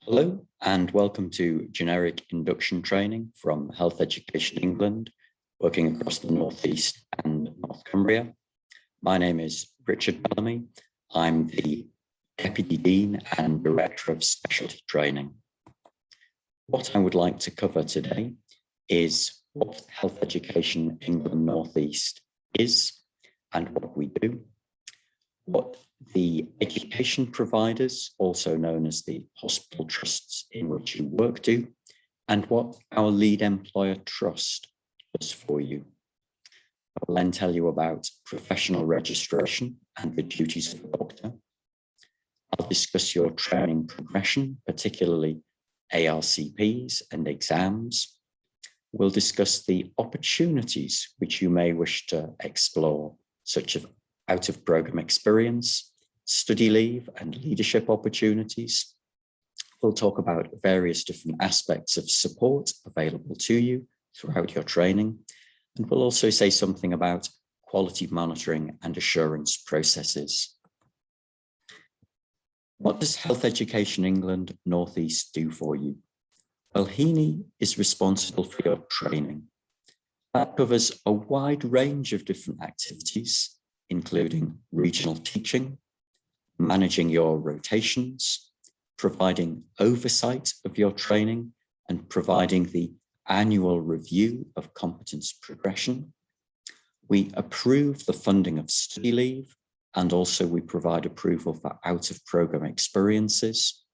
Hello and welcome to generic induction training from Health Education England, working across the North East and North Cumbria. My name is Richard Bellamy. I'm the Deputy Dean and Director of Specialty Training. What I would like to cover today is what Health Education England North East is and what we do, what the education providers, also known as the hospital trusts in which you work, do, and what our lead employer trust does for you. I will then tell you about professional registration and the duties of a doctor. I'll discuss your training progression, particularly ARCPs and exams. We'll discuss the opportunities which you may wish to explore, such as out-of-program experience, study leave and leadership opportunities. We'll talk about various different aspects of support available to you throughout your training. And we'll also say something about quality monitoring and assurance processes. What does Health Education England North East do for you? Well, HEENE is responsible for your training. That covers a wide range of different activities, including regional teaching, managing your rotations, providing oversight of your training, and providing the annual review of competence progression. We approve the funding of study leave, and also we provide approval for out-of-program experiences.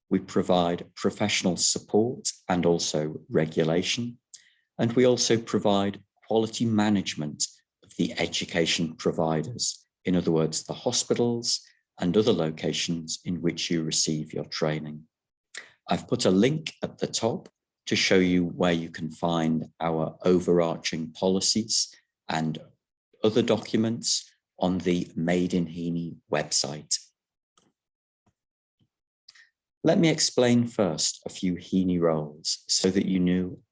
We provide professional support and also regulation, and we also provide quality management of the education providers, in other words, the hospitals and other locations in which you receive your training. I've put a link at the top to show you where you can find our overarching policies and other documents on the Made in HEENE website. Let me explain first a few HEENE roles so that you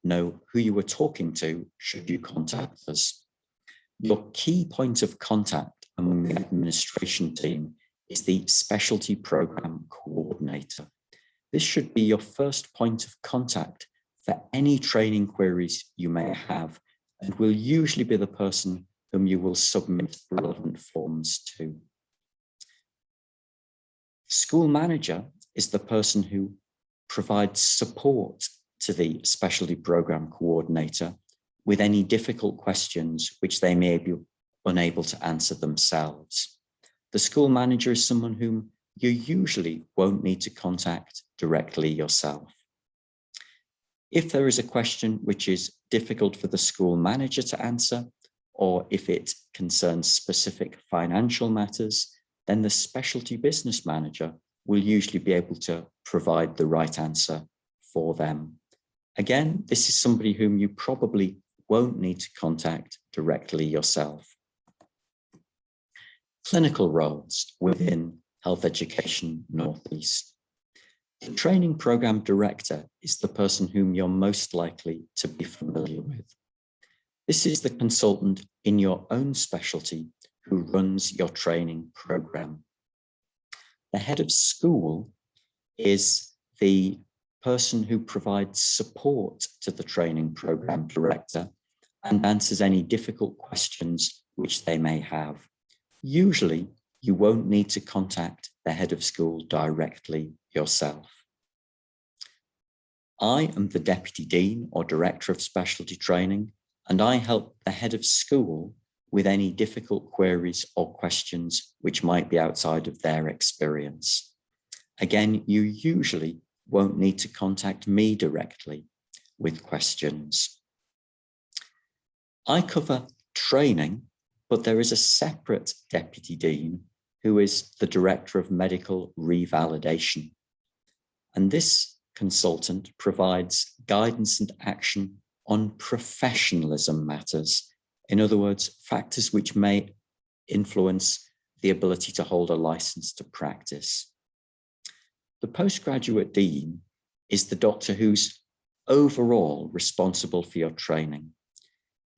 know who you were talking to should you contact us. Your key point of contact among the administration team is the Specialty Program Coordinator. This should be your first point of contact for any training queries you may have, and will usually be the person whom you will submit relevant forms to. School manager is the person who provides support to the Specialty Program Coordinator with any difficult questions which they may be unable to answer themselves. The school manager is someone whom you usually won't need to contact directly yourself. If there is a question which is difficult for the school manager to answer, or if it concerns specific financial matters, then the specialty business manager will usually be able to provide the right answer for them. Again, this is somebody whom you probably won't need to contact directly yourself. Clinical roles within Health Education North East. The training program director is the person whom you're most likely to be familiar with. This is the consultant in your own specialty who runs your training program. The head of school is the person who provides support to the training program director and answers any difficult questions which they may have. Usually, you won't need to contact the head of school directly yourself. I am the Deputy Dean or Director of Specialty Training, and I help the head of school with any difficult queries or questions which might be outside of their experience. Again, you usually won't need to contact me directly with questions. I cover training, but there is a separate Deputy Dean who is the Director of Medical Revalidation. And this consultant provides guidance and action on professionalism matters. In other words, factors which may influence the ability to hold a license to practice. The postgraduate dean is the doctor who's overall responsible for your training.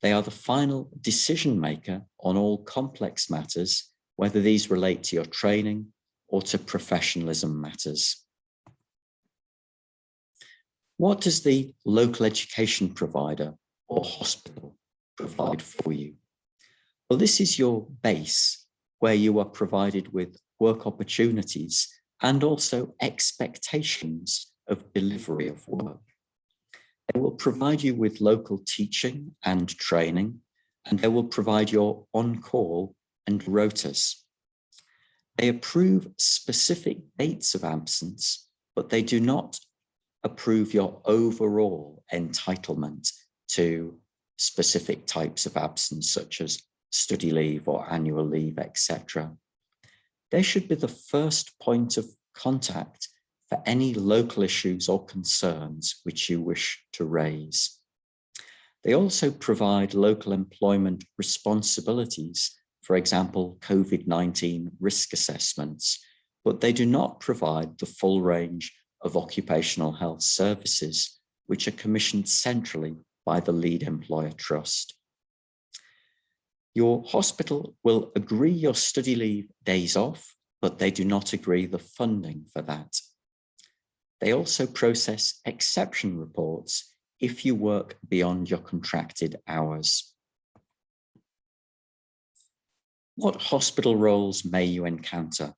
They are the final decision maker on all complex matters, whether these relate to your training or to professionalism matters. What does the local education provider or hospital provide for you? Well, this is your base where you are provided with work opportunities and also expectations of delivery of work. They will provide you with local teaching and training, and they will provide your on-call and rotas. They approve specific dates of absence, but they do not approve your overall entitlement to specific types of absence, such as study leave or annual leave, etc. They should be the first point of contact for any local issues or concerns which you wish to raise. They also provide local employment responsibilities, for example, COVID-19 risk assessments, but they do not provide the full range of occupational health services, which are commissioned centrally by the lead employer trust. Your hospital will agree your study leave days off, but they do not agree the funding for that. They also process exception reports if you work beyond your contracted hours. What hospital roles may you encounter?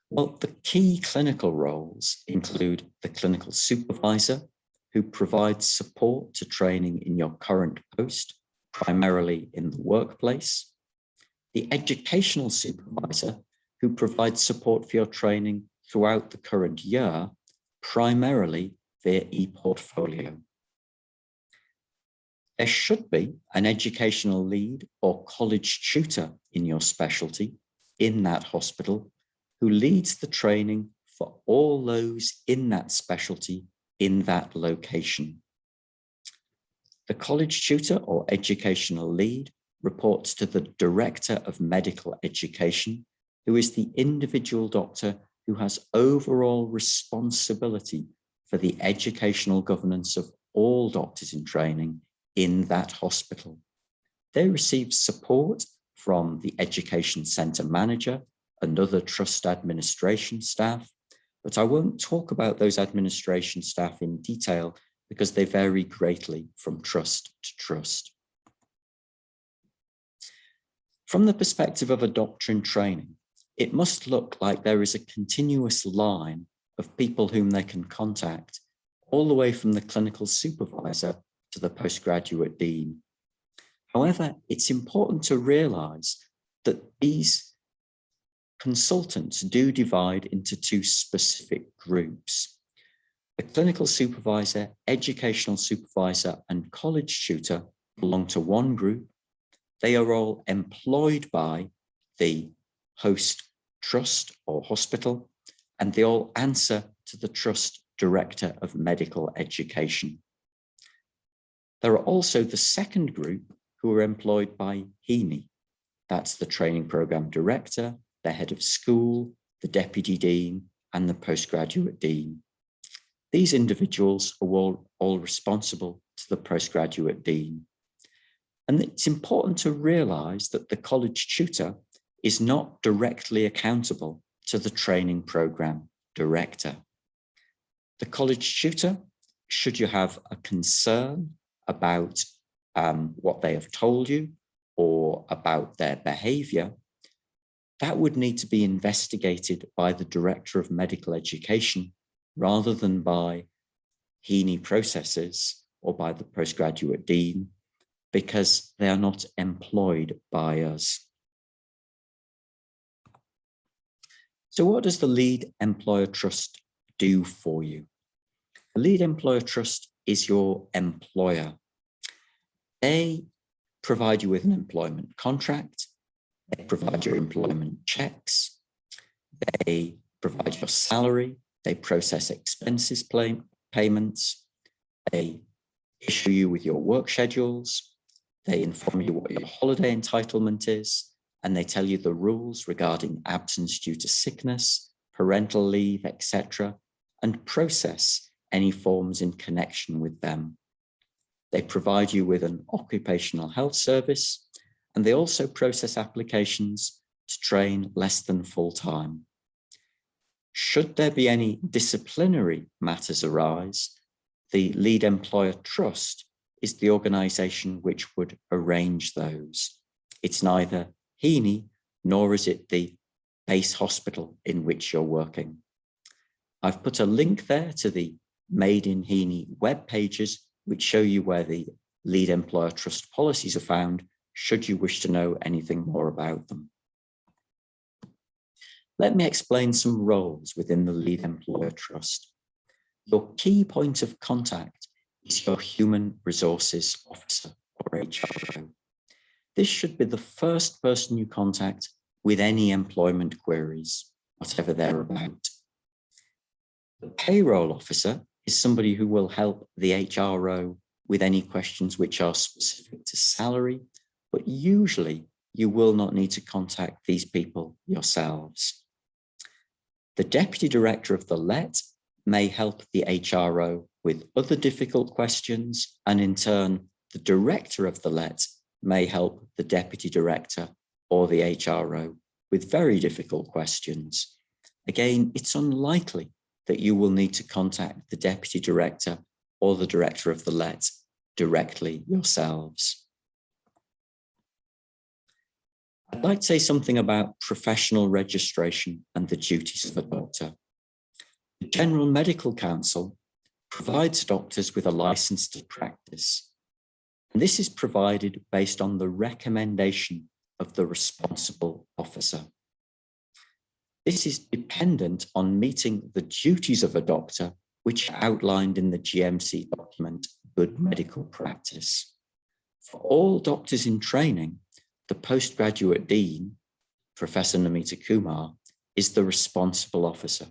Well, the key clinical roles include the clinical supervisor, who provides support to training in your current post, primarily in the workplace, the educational supervisor, who provides support for your training throughout the current year, primarily via ePortfolio. There should be an educational lead or college tutor in your specialty in that hospital who leads the training for all those in that specialty in that location. The college tutor or educational lead reports to the Director of Medical Education, who is the individual doctor who has overall responsibility for the educational governance of all doctors in training in that hospital. They receive support from the Education Centre Manager and other trust administration staff, but I won't talk about those administration staff in detail because they vary greatly from trust to trust. From the perspective of a doctor in training, it must look like there is a continuous line of people whom they can contact, all the way from the clinical supervisor to the postgraduate dean. However, it's important to realise that these consultants do divide into two specific groups. The clinical supervisor, educational supervisor, and college tutor belong to one group. They are all employed by the host trust or hospital, and they all answer to the Trust Director of Medical Education. There are also the second group who are employed by HEENE. That's the Training Programme Director, the Head of School, the Deputy Dean, and the Postgraduate Dean. These individuals are all responsible to the Postgraduate Dean. And it's important to realise that the college tutor is not directly accountable to the Training Programme Director. The college tutor, should you have a concern about what they have told you or about their behaviour, that would need to be investigated by the Director of Medical Education rather than by HEENE processes or by the Postgraduate Dean, because they are not employed by us. So what does the Lead Employer Trust do for you? The Lead Employer Trust is your employer. They provide you with an employment contract, they provide your employment checks, they provide your salary, they process expenses payments, they issue you with your work schedules, they inform you what your holiday entitlement is, and they tell you the rules regarding absence due to sickness, parental leave, etc., and process any forms in connection with them. They provide you with an occupational health service, and they also process applications to train less than full-time. Should there be any disciplinary matters arise, the lead employer trust is the organisation which would arrange those. It's neither HEENE nor is it the base hospital in which you're working. I've put a link there to the Made in HEENE web pages, which show you where the lead employer trust policies are found, should you wish to know anything more about them. Let me explain some roles within the lead employer trust. Your key point of contact is your human resources officer, or HRO. This should be the first person you contact with any employment queries, whatever they're about. The payroll officer is somebody who will help the HRO with any questions which are specific to salary, but usually you will not need to contact these people yourselves. The deputy director of the LET may help the HRO with other difficult questions, and in turn, the director of the LET may help the deputy director or the HRO with very difficult questions. Again, it's unlikely that you will need to contact the deputy director or the director of the LET directly yourselves. I'd like to say something about professional registration and the duties of a doctor. The General Medical Council provides doctors with a license to practice. And this is provided based on the recommendation of the responsible officer. This is dependent on meeting the duties of a doctor, which are outlined in the GMC document, Good Medical Practice. For all doctors in training, the postgraduate dean, Professor Namita Kumar, is the responsible officer.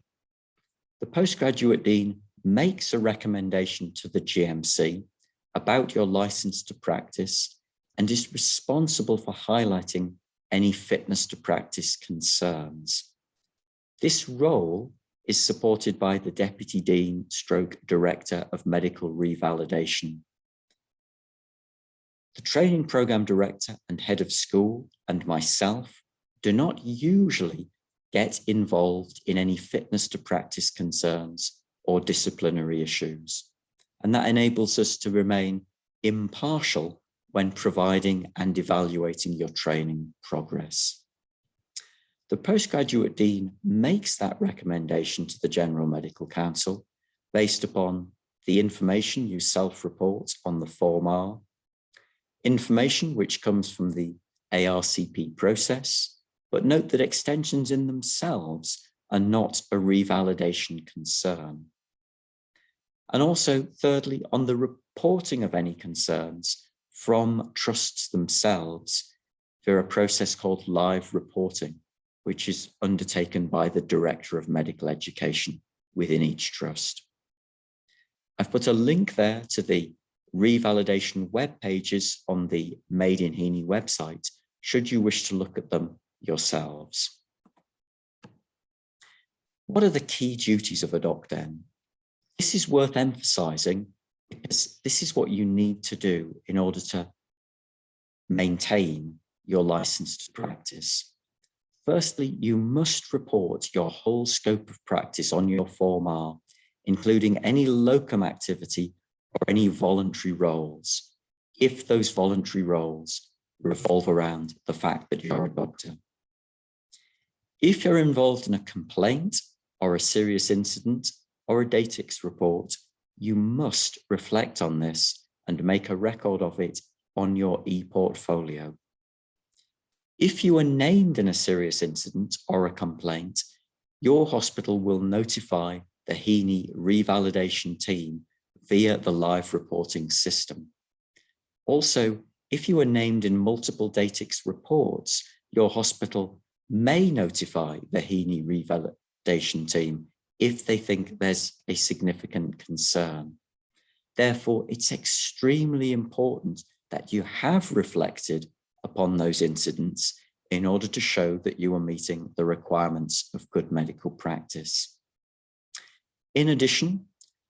The postgraduate dean makes a recommendation to the GMC about your license to practice and is responsible for highlighting any fitness to practice concerns. This role is supported by the Deputy Dean / Director of Medical Revalidation. The Training Programme Director and Head of School and myself do not usually get involved in any fitness to practice concerns or disciplinary issues, and that enables us to remain impartial when providing and evaluating your training progress. The postgraduate dean makes that recommendation to the General Medical Council based upon the information you self-report on the Form R, information which comes from the ARCP process, but note that extensions in themselves are not a revalidation concern. And also, thirdly, on the reporting of any concerns from trusts themselves via a process called live reporting, which is undertaken by the Director of Medical Education within each trust. I've put a link there to the revalidation web pages on the Made in HEENE website, should you wish to look at them yourselves. What are the key duties of a doctor? This is worth emphasising because this is what you need to do in order to maintain your license to practice. Firstly, you must report your whole scope of practice on your Form R, including any locum activity or any voluntary roles, if those voluntary roles revolve around the fact that you're a doctor. If you're involved in a complaint or a serious incident or a DATIX report, you must reflect on this and make a record of it on your e-portfolio. If you are named in a serious incident or a complaint, your hospital will notify the HEENE revalidation team via the live reporting system. Also, if you are named in multiple DATIX reports, your hospital may notify the HEENE revalidation team if they think there's a significant concern. Therefore, it's extremely important that you have reflected upon those incidents in order to show that you are meeting the requirements of good medical practice. In addition,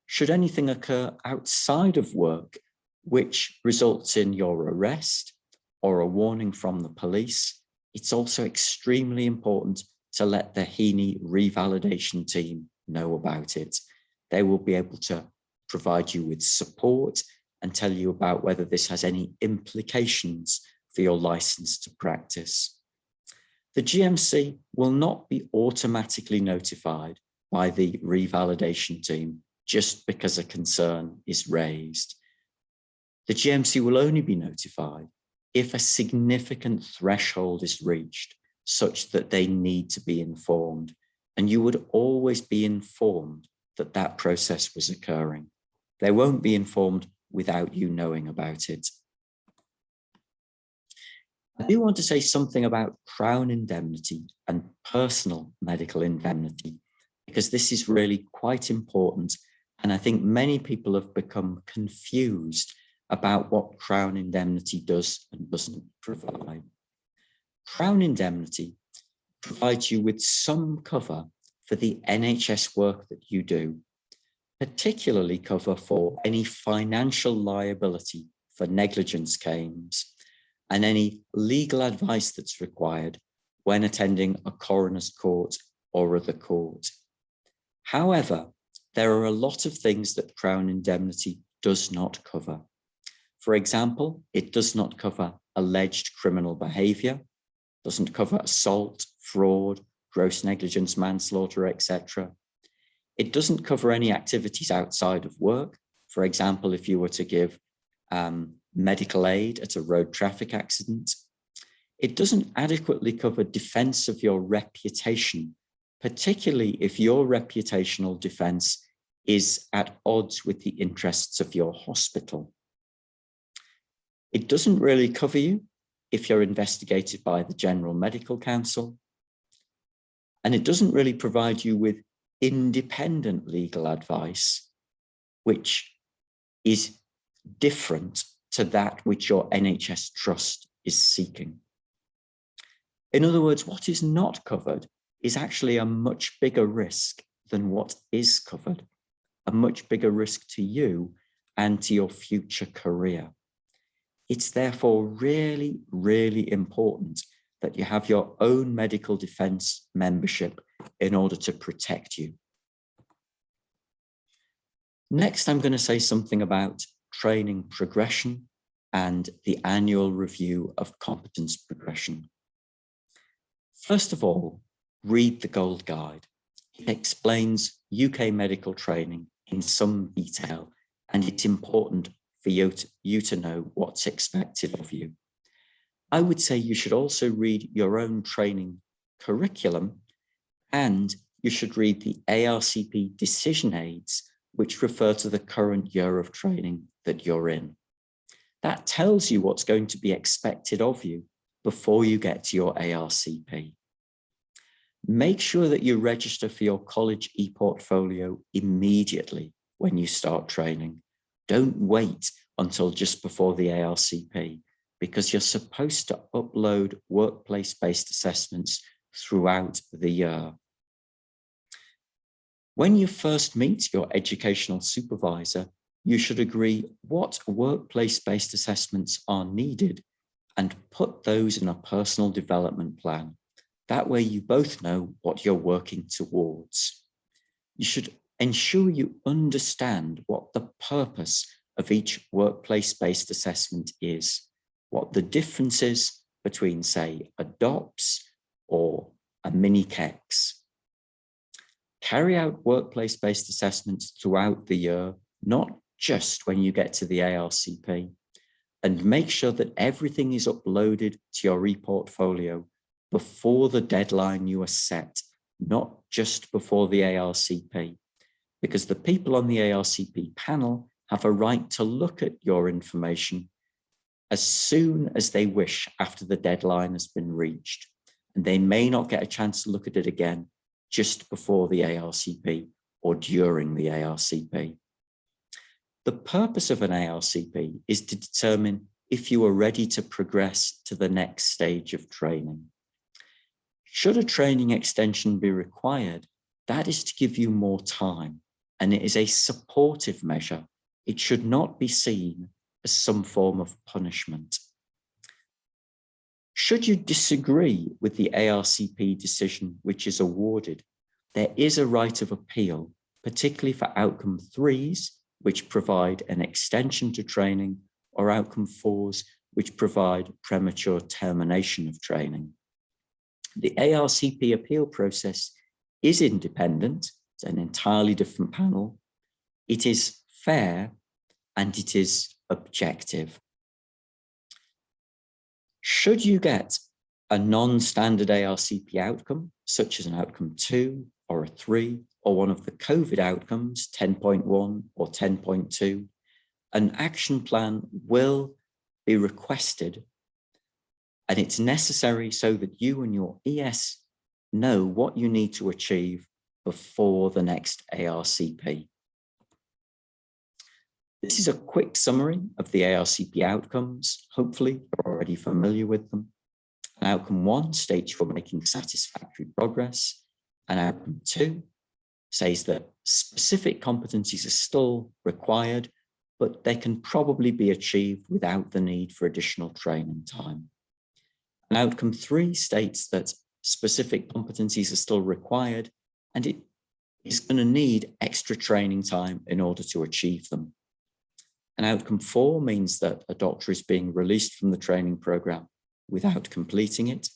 should anything occur outside of work which results in your arrest or a warning from the police, it's also extremely important to let the HEENE revalidation team know about it. They will be able to provide you with support, and tell you about whether this has any implications for your license to practice. The GMC will not be automatically notified by the revalidation team just because a concern is raised. The GMC will only be notified if a significant threshold is reached such that they need to be informed, and you would always be informed that that process was occurring. They won't be informed without you knowing about it. I do want to say something about Crown indemnity and personal medical indemnity, because this is really quite important. And I think many people have become confused about what Crown indemnity does and doesn't provide. Crown indemnity provides you with some cover for the NHS work that you do, particularly cover for any financial liability for negligence claims and any legal advice that's required when attending a coroner's court or other court. However, there are a lot of things that Crown indemnity does not cover. For example, it does not cover alleged criminal behaviour, doesn't cover assault, fraud, gross negligence, manslaughter, etc. It doesn't cover any activities outside of work. For example, if you were to give medical aid at a road traffic accident. It doesn't adequately cover defence of your reputation, particularly if your reputational defence is at odds with the interests of your hospital. It doesn't really cover you if you're investigated by the General Medical Council. And it doesn't really provide you with independent legal advice, which is different to that which your NHS trust is seeking. In other words, what is not covered is actually a much bigger risk than what is covered, a much bigger risk to you and to your future career. It's therefore really, really important that you have your own medical defence membership in order to protect you. Next, I'm going to say something about training progression and the annual review of competence progression. First of all, read the Gold Guide. It explains UK medical training in some detail, and it's important for you to know what's expected of you. I would say you should also read your own training curriculum, and you should read the ARCP decision aids, which refer to the current year of training that you're in. That tells you what's going to be expected of you before you get to your ARCP. Make sure that you register for your college e-portfolio immediately when you start training. Don't wait until just before the ARCP, because you're supposed to upload workplace-based assessments throughout the year. When you first meet your educational supervisor, you should agree what workplace-based assessments are needed and put those in a personal development plan. That way you both know what you're working towards. You should ensure you understand what the purpose of each workplace-based assessment is, what the difference is between, say, a DOPS or a mini KEX. Carry out workplace-based assessments throughout the year, not just when you get to the ARCP, and make sure that everything is uploaded to your e-portfolio before the deadline you are set, not just before the ARCP, because the people on the ARCP panel have a right to look at your information as soon as they wish after the deadline has been reached, and they may not get a chance to look at it again just before the ARCP or during the ARCP. The purpose of an ARCP is to determine if you are ready to progress to the next stage of training. Should a training extension be required, that is to give you more time, and it is a supportive measure. It should not be seen as some form of punishment. Should you disagree with the ARCP decision which is awarded, there is a right of appeal, particularly for outcome 3s, which provide an extension to training, or outcome 4s, which provide premature termination of training. The ARCP appeal process is independent. It's an entirely different panel. It is fair and it is objective. Should you get a non-standard ARCP outcome, such as an outcome 2 or a 3, or one of the COVID outcomes, 10.1 or 10.2, an action plan will be requested, and it's necessary so that you and your ES know what you need to achieve before the next ARCP. This is a quick summary of the ARCP outcomes. Hopefully, you're already familiar with them. And outcome 1 states you're making satisfactory progress, and outcome 2 says that specific competencies are still required, but they can probably be achieved without the need for additional training time. And outcome 3 states that specific competencies are still required, and it is going to need extra training time in order to achieve them. And outcome 4 means that a doctor is being released from the training program without completing it.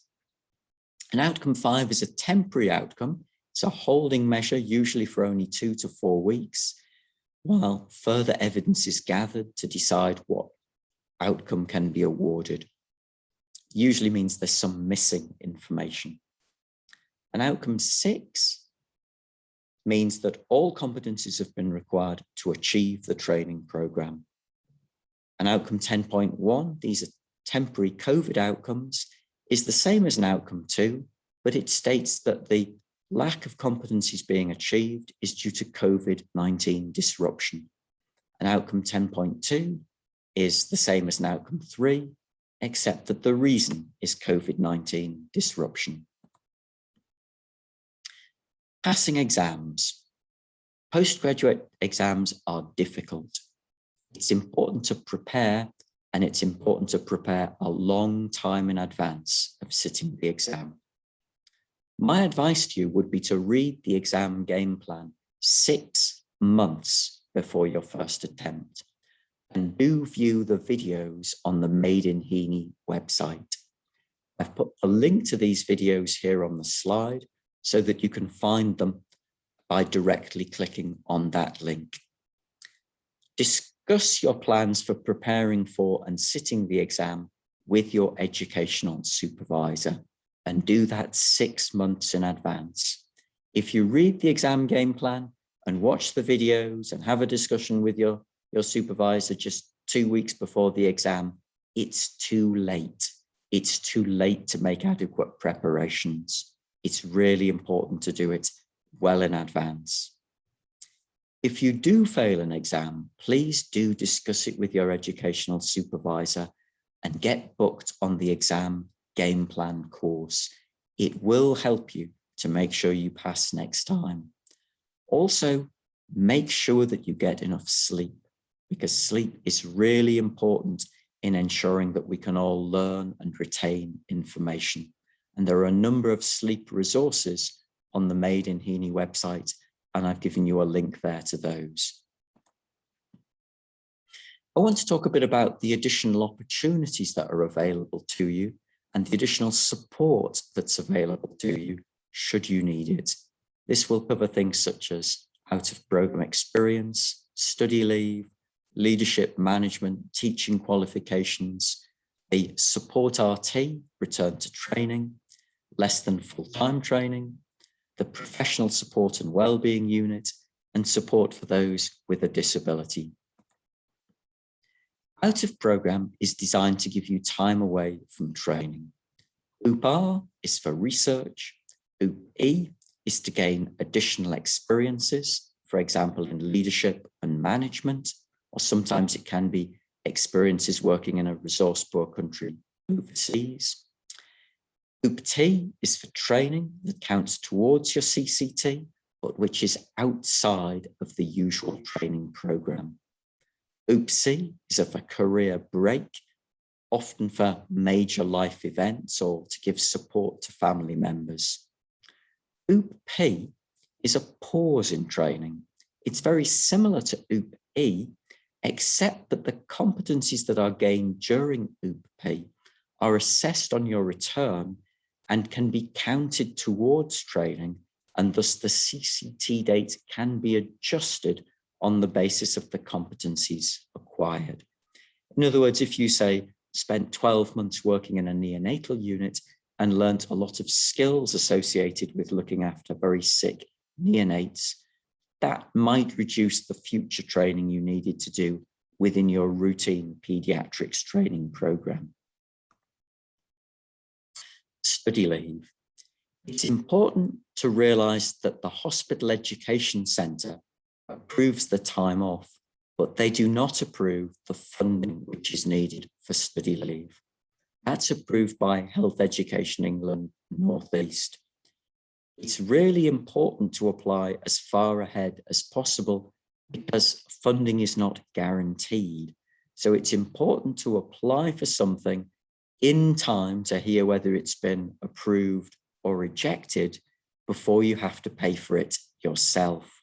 And outcome 5 is a temporary outcome. It's a holding measure, usually for only 2 to 4 weeks, while further evidence is gathered to decide what outcome can be awarded. Usually means there's some missing information. And outcome 6 means that all competencies have been required to achieve the training program. And outcome 10.1, these are temporary COVID outcomes, is the same as an outcome 2, but it states that the lack of competencies being achieved is due to COVID-19 disruption. And outcome 10.2 is the same as an outcome 3, except that the reason is COVID-19 disruption. Passing exams. Postgraduate exams are difficult. It's important to prepare, and it's important to prepare a long time in advance of sitting the exam. My advice to you would be to read the exam game plan 6 months before your first attempt, and do view the videos on the Made in HEENE website. I've put a link to these videos here on the slide so that you can find them by directly clicking on that link. Discuss your plans for preparing for and sitting the exam with your educational supervisor, and do that 6 months in advance. If you read the exam game plan and watch the videos and have a discussion with your supervisor just 2 weeks before the exam, it's too late. It's too late to make adequate preparations. It's really important to do it well in advance. If you do fail an exam, please do discuss it with your educational supervisor and get booked on the exam game plan course. It will help you to make sure you pass next time. Also, make sure that you get enough sleep, because sleep is really important in ensuring that we can all learn and retain information. And there are a number of sleep resources on the Made in HEENE website, and I've given you a link there to those. I want to talk a bit about the additional opportunities that are available to you and the additional support that's available to you should you need it. This will cover things such as out-of-program experience, study leave, leadership management, teaching qualifications, a support RT, return to training, less than full-time training, the professional support and wellbeing unit, and support for those with a disability. Out of program is designed to give you time away from training. OOP-R is for research. OOP-E is to gain additional experiences, for example, in leadership and management, or sometimes it can be experiences working in a resource-poor country overseas. OOP-T is for training that counts towards your CCT, but which is outside of the usual training program. OOP-C is for career break, often for major life events or to give support to family members. OOP-P is a pause in training. It's very similar to E, accept that the competencies that are gained during OOP are assessed on your return and can be counted towards training, and thus the CCT date can be adjusted on the basis of the competencies acquired. In other words, if you say, spent 12 months working in a neonatal unit and learnt a lot of skills associated with looking after very sick neonates, that might reduce the future training you needed to do within your routine pediatrics training program. Study leave. It's important to realise that the Hospital Education Centre approves the time off, but they do not approve the funding which is needed for study leave. That's approved by Health Education England North East. It's really important to apply as far ahead as possible because funding is not guaranteed. So it's important to apply for something in time to hear whether it's been approved or rejected before you have to pay for it yourself.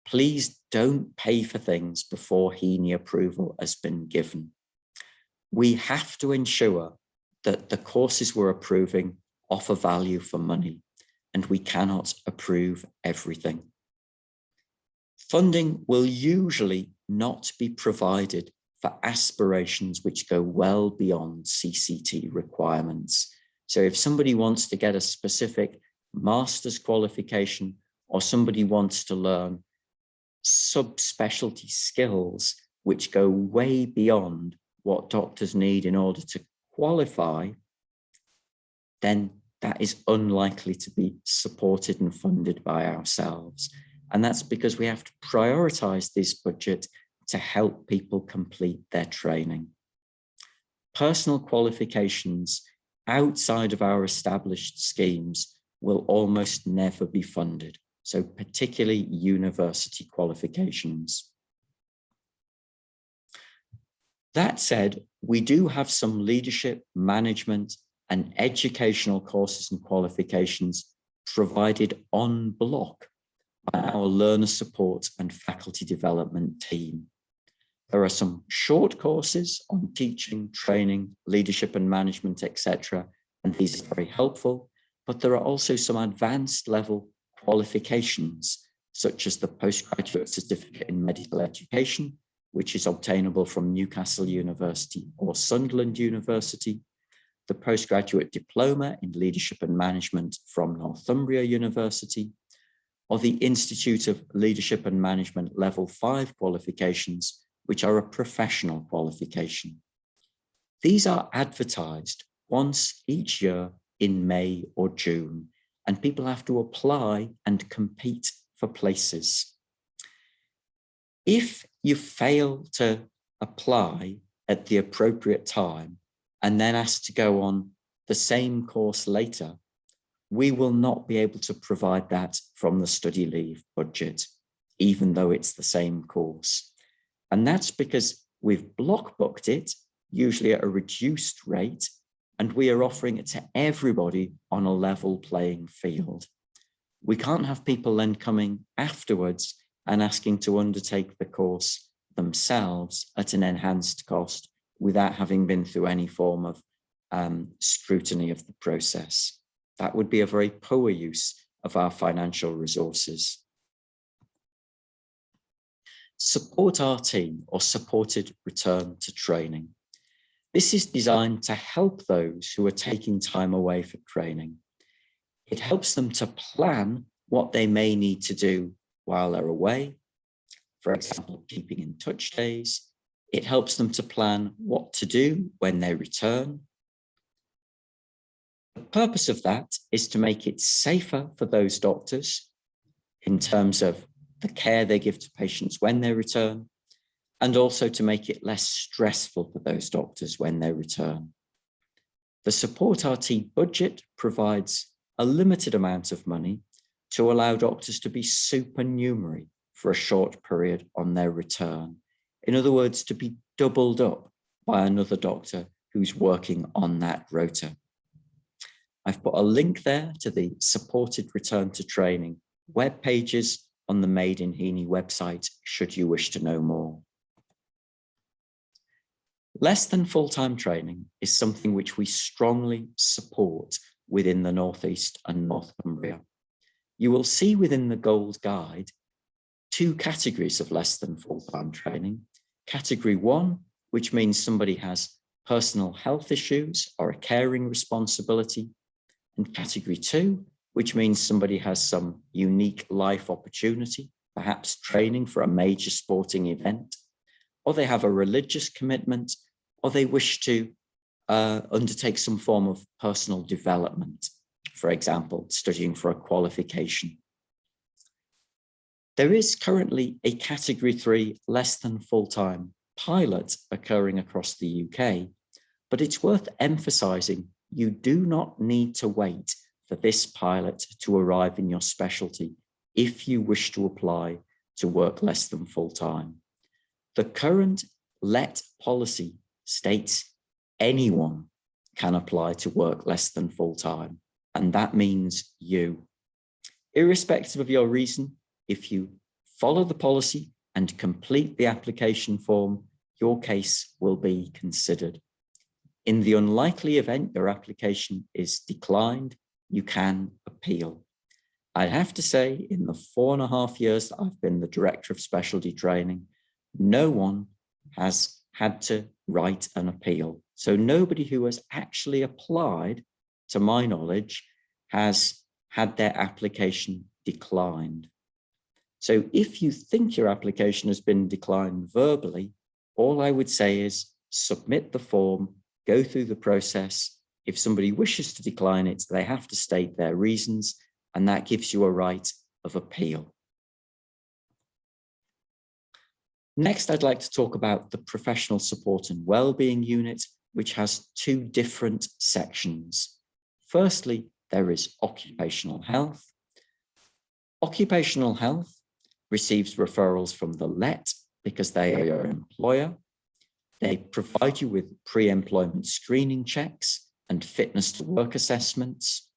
Please don't pay for things before HEENE approval has been given. We have to ensure that the courses we're approving offer value for money, and we cannot approve everything. Funding will usually not be provided for aspirations which go well beyond CCT requirements. So if somebody wants to get a specific master's qualification, or somebody wants to learn subspecialty skills which go way beyond what doctors need in order to qualify, then that is unlikely to be supported and funded by ourselves. And that's because we have to prioritize this budget to help people complete their training. Personal qualifications outside of our established schemes will almost never be funded, so particularly university qualifications. That said, we do have some leadership, management, and educational courses and qualifications provided en bloc by our learner support and faculty development team. There are some short courses on teaching, training, leadership and management, etc. And these are very helpful, but there are also some advanced level qualifications, such as the postgraduate certificate in medical education, which is obtainable from Newcastle University or Sunderland University, the postgraduate diploma in leadership and management from Northumbria University, or the Institute of Leadership and Management Level 5 qualifications, which are a professional qualification. These are advertised once each year in May or June, and people have to apply and compete for places. If you fail to apply at the appropriate time and then asked to go on the same course later, we will not be able to provide that from the study leave budget, even though it's the same course. And that's because we've block booked it, usually at a reduced rate, and we are offering it to everybody on a level playing field. We can't have people then coming afterwards and asking to undertake the course themselves at an enhanced cost without having been through any form of scrutiny of the process. That would be a very poor use of our financial resources. Support RT, or supported return to training. This is designed to help those who are taking time away for training. It helps them to plan what they may need to do while they're away. For example, keeping in touch days. It helps them to plan what to do when they return. The purpose of that is to make it safer for those doctors in terms of the care they give to patients when they return, and also to make it less stressful for those doctors when they return. The Support RT budget provides a limited amount of money to allow doctors to be supernumerary for a short period on their return. In other words, to be doubled up by another doctor who's working on that rota. I've put a link there to the supported return to training web pages on the Made in HEENE website should you wish to know more. Less than full-time training is something which we strongly support within the North East and North Cumbria. You will see within the Gold Guide 2 categories of less than full-time training. Category 1, which means somebody has personal health issues or a caring responsibility, and category 2, which means somebody has some unique life opportunity, perhaps training for a major sporting event, or they have a religious commitment, or they wish to undertake some form of personal development, for example, studying for a qualification. There is currently a category 3 less than full-time pilot occurring across the UK, but it's worth emphasising you do not need to wait for this pilot to arrive in your specialty if you wish to apply to work less than full-time. The current LET policy states anyone can apply to work less than full-time, and that means you. Irrespective of your reason, if you follow the policy and complete the application form, your case will be considered. In the unlikely event your application is declined, you can appeal. I have to say, in the 4.5 years that I've been the Director of Specialty Training, no one has had to write an appeal. So nobody who has actually applied, to my knowledge, has had their application declined. So if you think your application has been declined verbally, all I would say is submit the form, go through the process. If somebody wishes to decline it, they have to state their reasons, and that gives you a right of appeal. Next, I'd like to talk about the Professional Support and Wellbeing Unit, which has 2 different sections. Firstly, there is occupational health. Occupational health receives referrals from the LET because they are your employer. They provide you with pre-employment screening checks and fitness to work assessments.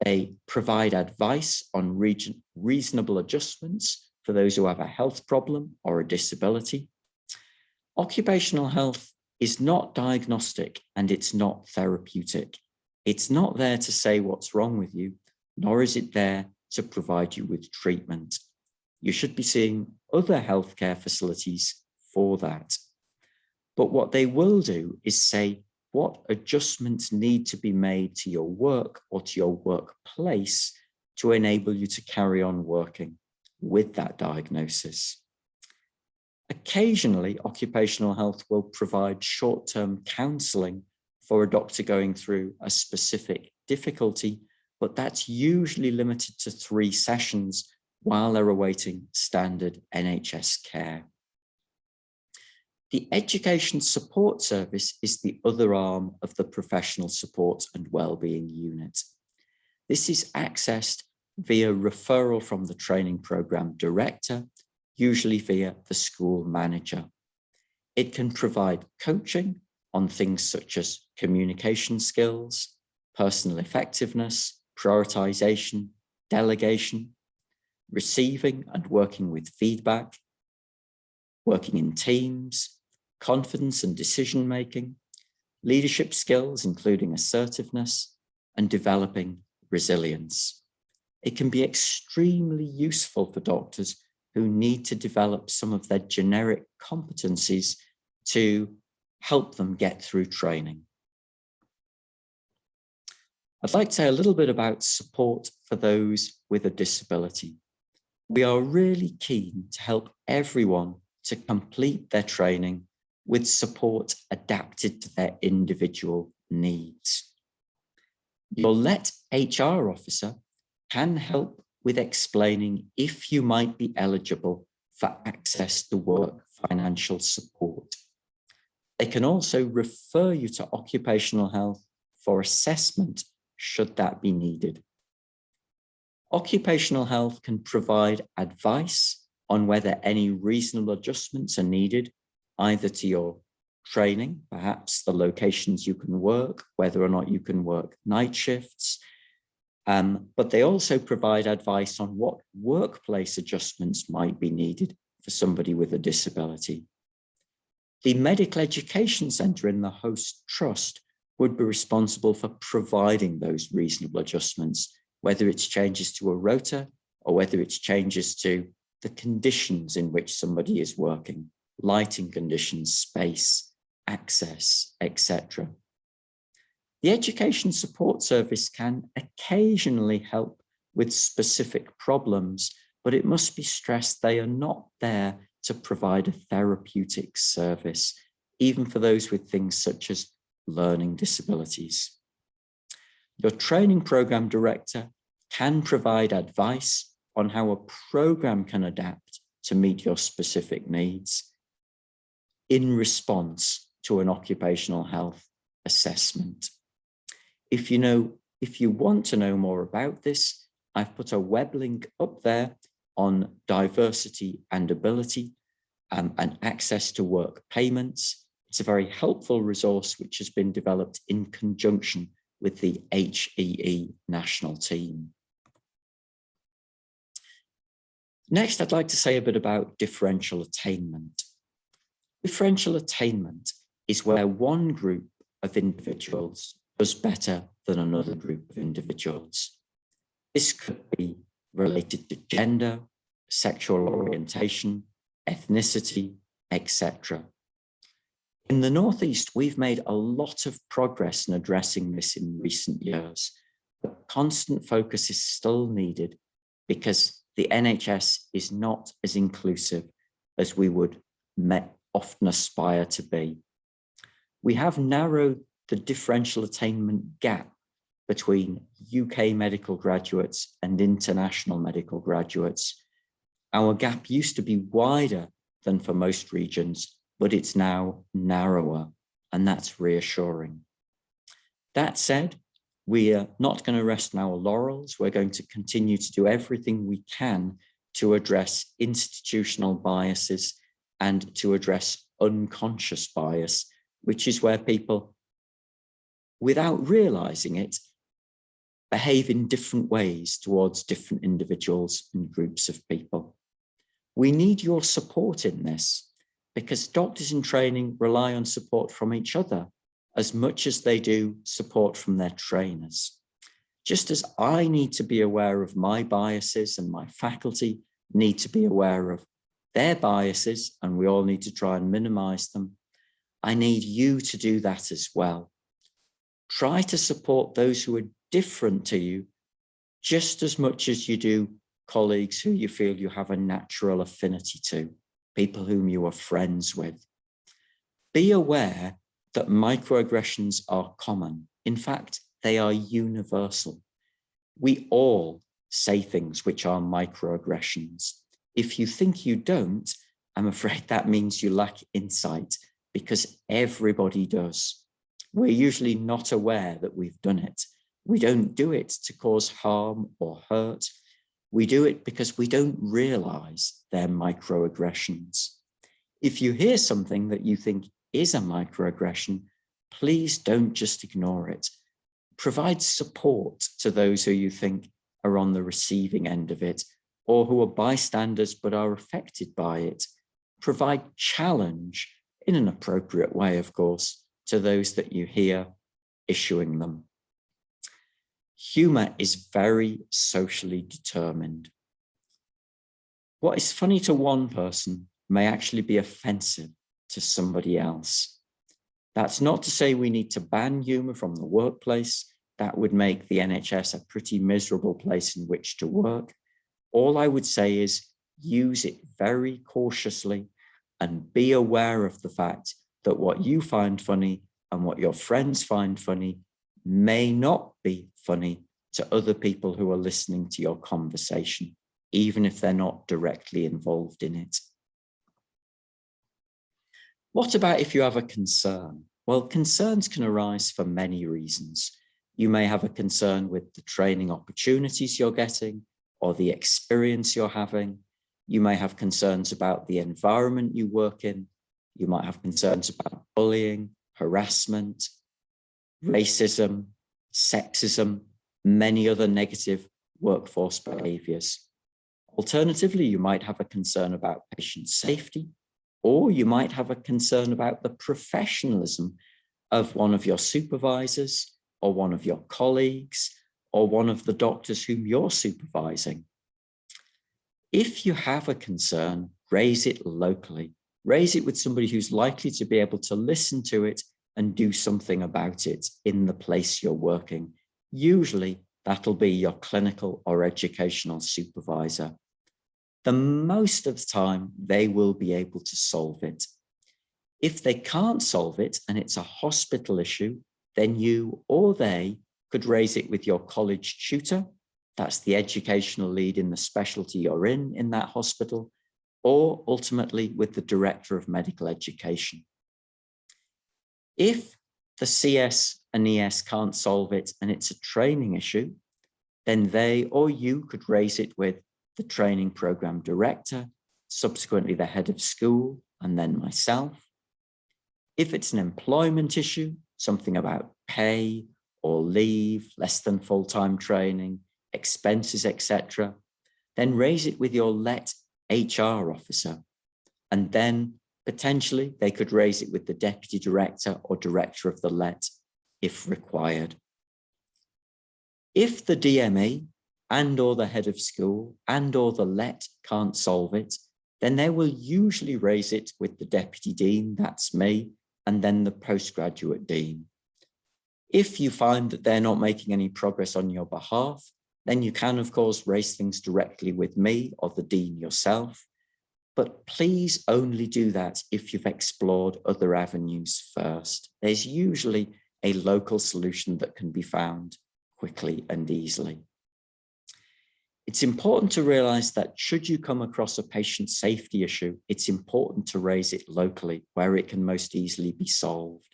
They provide advice on reasonable adjustments for those who have a health problem or a disability. Occupational health is not diagnostic and it's not therapeutic. It's not there to say what's wrong with you, nor is it there to provide you with treatment. You should be seeing other healthcare facilities for that. But what they will do is say what adjustments need to be made to your work or to your workplace to enable you to carry on working with that diagnosis. Occasionally, occupational health will provide short-term counselling for a doctor going through a specific difficulty, but that's usually limited to 3 sessions while they're awaiting standard NHS care. The Education Support Service is the other arm of the Professional Support and Wellbeing Unit. This is accessed via referral from the training programme director, usually via the school manager. It can provide coaching on things such as communication skills, personal effectiveness, prioritisation, delegation, receiving and working with feedback, working in teams, confidence and decision-making, leadership skills, including assertiveness, and developing resilience. It can be extremely useful for doctors who need to develop some of their generic competencies to help them get through training. I'd like to say a little bit about support for those with a disability. We are really keen to help everyone to complete their training with support adapted to their individual needs. Your LET HR officer can help with explaining if you might be eligible for access to work financial support. They can also refer you to occupational health for assessment should that be needed. Occupational health can provide advice on whether any reasonable adjustments are needed, either to your training, perhaps the locations you can work, whether or not you can work night shifts, But they also provide advice on what workplace adjustments might be needed for somebody with a disability. The Medical Education Centre in the host trust would be responsible for providing those reasonable adjustments, whether it's changes to a rota or whether it's changes to the conditions in which somebody is working, lighting conditions, space, access, etc. The Education Support Service can occasionally help with specific problems, but it must be stressed they are not there to provide a therapeutic service, even for those with things such as learning disabilities. Your training program director can provide advice on how a program can adapt to meet your specific needs in response to an occupational health assessment. If you want to know more about this, I've put a web link up there on diversity and ability and access to work payments. It's a very helpful resource which has been developed in conjunction with the HEE national team. Next, I'd like to say a bit about differential attainment. Differential attainment is where one group of individuals does better than another group of individuals. This could be related to gender, sexual orientation, ethnicity, etc. In the Northeast, we've made a lot of progress in addressing this in recent years, but constant focus is still needed because the NHS is not as inclusive as we would often aspire to be. We have narrowed the differential attainment gap between UK medical graduates and international medical graduates. Our gap used to be wider than for most regions, but it's now narrower, and that's reassuring. That said, we are not going to rest on our laurels. We're going to continue to do everything we can to address institutional biases and to address unconscious bias, which is where people, without realizing it, behave in different ways towards different individuals and groups of people. We need your support in this because doctors in training rely on support from each other as much as they do support from their trainers. Just as I need to be aware of my biases and my faculty need to be aware of their biases, and we all need to try and minimize them, I need you to do that as well. Try to support those who are different to you just as much as you do colleagues who you feel you have a natural affinity to, people whom you are friends with. Be aware that microaggressions are common. In fact, they are universal. We all say things which are microaggressions. If you think you don't, I'm afraid that means you lack insight, because everybody does. We're usually not aware that we've done it. We don't do it to cause harm or hurt. We do it because we don't realize they're microaggressions. If you hear something that you think is a microaggression, please don't just ignore it. Provide support to those who you think are on the receiving end of it, or who are bystanders but are affected by it. Provide challenge, in an appropriate way, of course, to those that you hear issuing them. Humour is very socially determined. What is funny to one person may actually be offensive to somebody else. That's not to say we need to ban humour from the workplace. That would make the NHS a pretty miserable place in which to work. All I would say is use it very cautiously and be aware of the fact that what you find funny and what your friends find funny may not be funny to other people who are listening to your conversation, even if they're not directly involved in it. What about if you have a concern? Well, concerns can arise for many reasons. You may have a concern with the training opportunities you're getting or the experience you're having. You may have concerns about the environment you work in. You might have concerns about bullying, harassment, racism, sexism, many other negative workforce behaviors. Alternatively, you might have a concern about patient safety, or you might have a concern about the professionalism of one of your supervisors, or one of your colleagues, or one of the doctors whom you're supervising. If you have a concern, raise it locally. Raise it with somebody who's likely to be able to listen to it and do something about it in the place you're working. Usually, that'll be your clinical or educational supervisor. The most of the time, they will be able to solve it. If they can't solve it and it's a hospital issue, then you or they could raise it with your college tutor. That's the educational lead in the specialty you're in that hospital, or ultimately with the director of medical education. If the CS and ES can't solve it and it's a training issue, then they or you could raise it with the training program director, subsequently the head of school, and then myself. If it's an employment issue, something about pay or leave, less than full-time training, expenses, etc., then raise it with your LET HR officer. And then potentially they could raise it with the deputy director or director of the LET if required. If the DME and or the head of school and or the LET can't solve it, then they will usually raise it with the deputy dean, that's me, and then the postgraduate dean. If you find that they're not making any progress on your behalf, then you can, of course, raise things directly with me or the dean yourself. But please only do that if you've explored other avenues first. There's usually a local solution that can be found quickly and easily. It's important to realize that should you come across a patient safety issue, it's important to raise it locally where it can most easily be solved.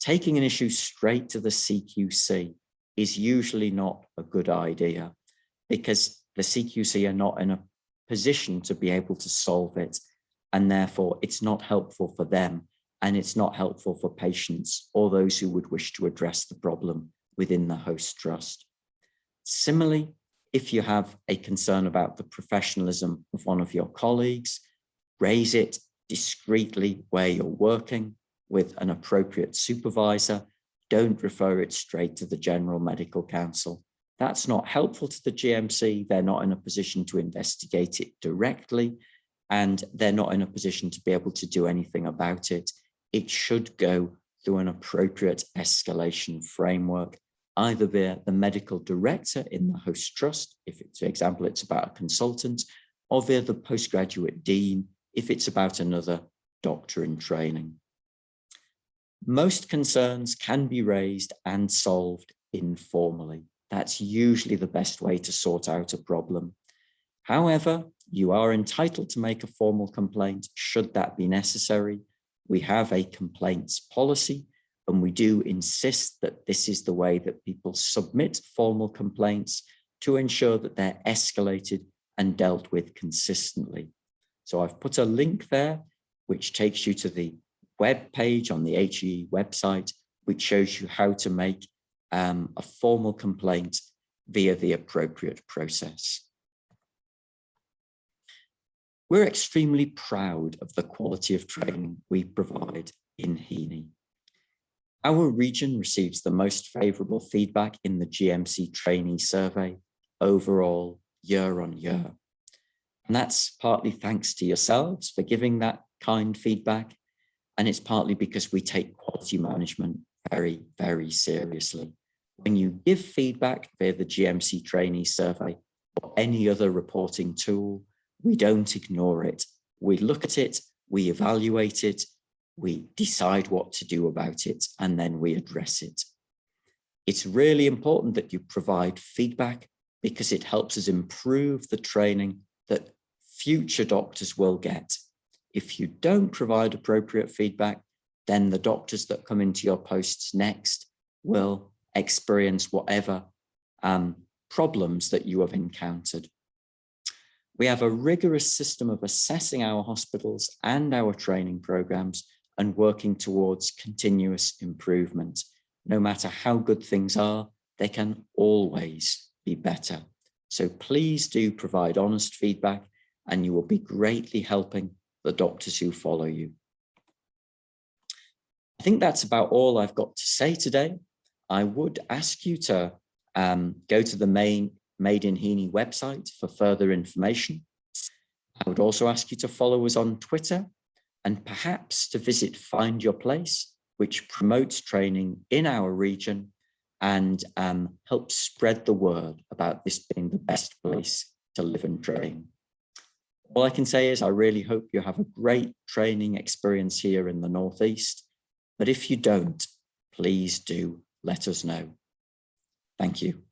Taking an issue straight to the CQC is usually not a good idea because the CQC are not in a position to be able to solve it, and therefore it's not helpful for them and it's not helpful for patients or those who would wish to address the problem within the host trust. Similarly, if you have a concern about the professionalism of one of your colleagues, raise it discreetly where you're working with an appropriate supervisor. Don't refer it straight to the General Medical Council. That's not helpful to the GMC. They're not in a position to investigate it directly, and they're not in a position to be able to do anything about it. It should go through an appropriate escalation framework, either via the medical director in the host trust, if it's, for example, it's about a consultant, or via the postgraduate dean, if it's about another doctor in training. Most concerns can be raised and solved informally. That's usually the best way to sort out a problem. However, you are entitled to make a formal complaint should that be necessary. We have a complaints policy, and we do insist that this is the way that people submit formal complaints to ensure that they're escalated and dealt with consistently. So I've put a link there, which takes you to the web page on the HEE website, which shows you how to make a formal complaint via the appropriate process. We're extremely proud of the quality of training we provide in HEENE. Our region receives the most favourable feedback in the GMC trainee survey overall year on year. And that's partly thanks to yourselves for giving that kind feedback. And it's partly because we take quality management very, very seriously. When you give feedback via the GMC trainee survey or any other reporting tool, we don't ignore it. We look at it, we evaluate it, we decide what to do about it, and then we address it. It's really important that you provide feedback because it helps us improve the training that future doctors will get. If you don't provide appropriate feedback, then the doctors that come into your posts next will experience whatever problems that you have encountered. We have a rigorous system of assessing our hospitals and our training programs and working towards continuous improvement. No matter how good things are, they can always be better. So please do provide honest feedback, and you will be greatly helping the doctors who follow you. I think that's about all I've got to say today. I would ask you to go to the main Made in HEENE website for further information. I would also ask you to follow us on Twitter and perhaps to visit Find Your Place, which promotes training in our region and helps spread the word about this being the best place to live and train. All I can say is I really hope you have a great training experience here in the Northeast, but if you don't, please do let us know. Thank you.